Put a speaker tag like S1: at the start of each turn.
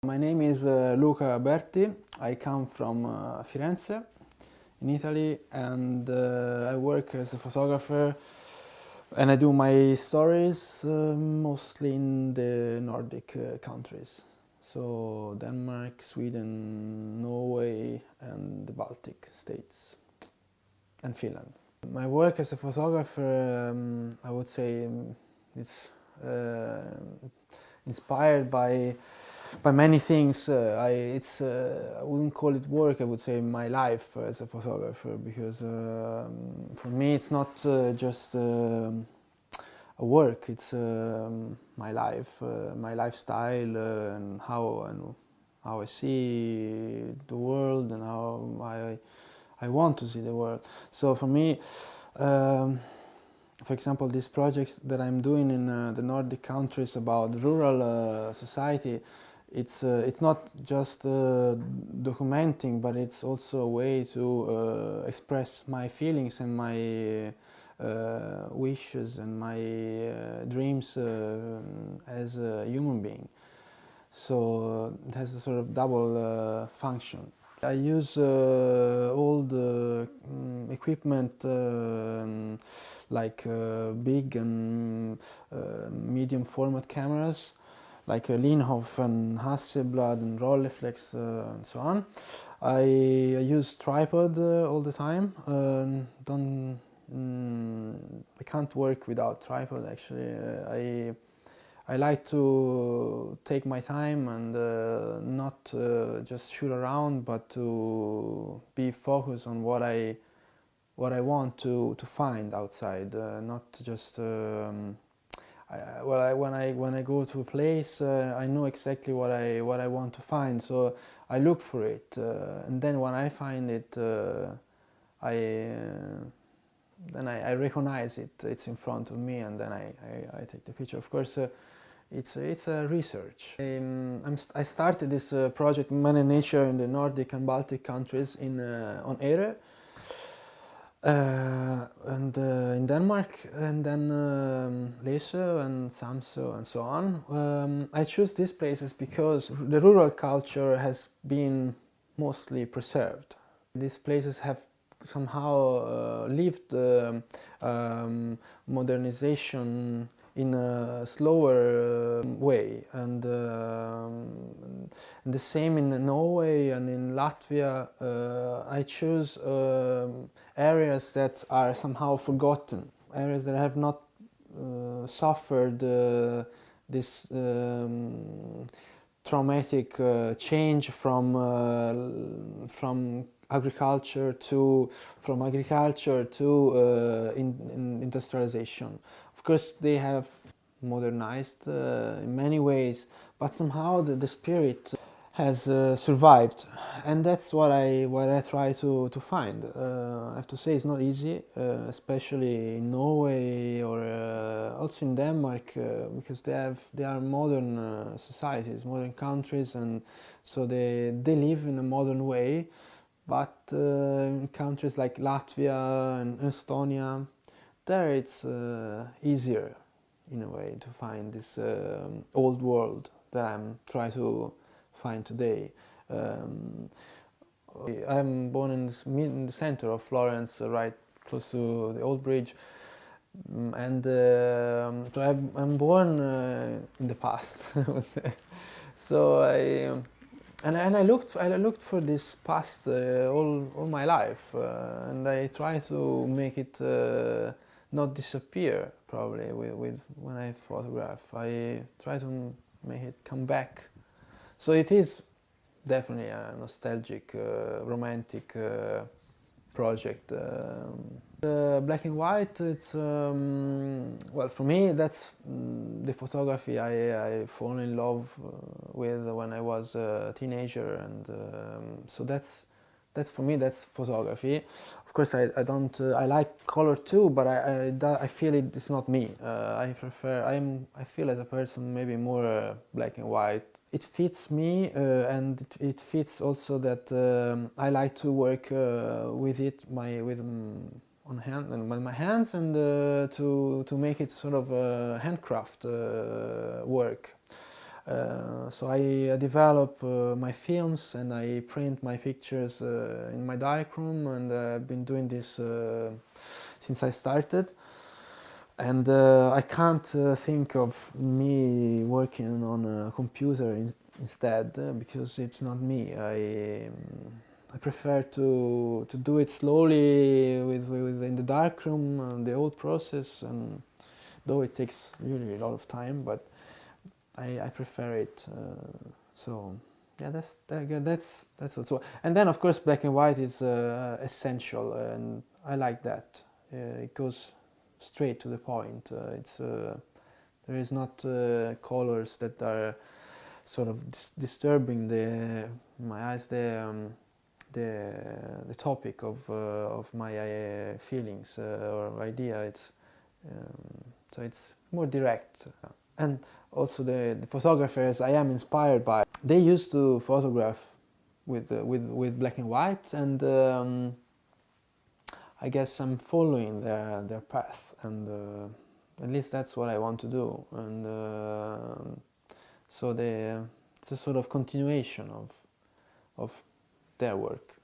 S1: My name is Luca Berti. I come from Firenze in Italy, and I work as a photographer, and I do my stories mostly in the Nordic countries. So Denmark, Sweden, Norway, and the Baltic states, and Finland. My work as a photographer, I would say, it's inspired by many things. I wouldn't call it work. I would say my life as a photographer, because for me it's not just a work. It's my life, my lifestyle, and how I see the world, and how I want to see the world. So for me, for example, these projects that I'm doing in the Nordic countries about rural society, it's not just documenting, but it's also a way to express my feelings and my wishes and my dreams as a human being. So it has a sort of double function. I use old equipment like big and medium format cameras, like Linhof and Hasselblad and Rolleiflex and so on. I use tripod all the time. I can't work without tripod, actually. I like to take my time and not just shoot around, but to be focused on what I want to find outside, not just. When I go to a place, I know exactly what I want to find, so I look for it, and then when I find it, I recognize it. It's in front of me, and then I take the picture. Of course, it's a research. I started this project, Man and Nature, in the Nordic and Baltic countries on Ere. And in Denmark, and then Læsø and Samsø and so on. I choose these places because the rural culture has been mostly preserved. These places have somehow lived modernization in a slower way, and the same in Norway and in Latvia. I choose areas that are somehow forgotten, areas that have not suffered this traumatic change from agriculture to industrialization. Of course, they have modernized in many ways, but somehow the spirit has survived, and that's what I try to find. I have to say it's not easy, especially in Norway or also in Denmark, because they are modern societies, modern countries, and so they live in a modern way. But in countries like Latvia and Estonia, there it's easier in a way to find this old world that I'm trying to find today. I'm born in the center of Florence, right close to the old bridge, and so I'm born in the past, I would say. So I looked for this past all my life, and I try to make it not disappear. Probably with when I photograph, I try to make it come back. So it is definitely a nostalgic, romantic project. Black and white, it's well, for me that's the photography I fall in love with when I was a teenager, and so that's for me, that's photography. Of course, I don't I like color too, but I feel it's not me. I feel as a person maybe more black and white. It fits me, and it fits also that I like to work with it on hand and with my hands, and to make it sort of handcraft work. So I develop my films and I print my pictures in my darkroom, and I've been doing this since I started. And I can't think of me working on a computer instead, because it's not me. I prefer to do it slowly in the darkroom, the old process, and though it takes really a lot of time, but I prefer it. So yeah, that's also. And then of course black and white is essential, and I like that. It goes straight to the point. There is not colors that are sort of disturbing my eyes. The topic of my feelings or idea. So it's more direct. And also the photographers I am inspired by, they used to photograph with black and white, and I guess I'm following their path, and at least that's what I want to do. And so it's a sort of continuation of their work.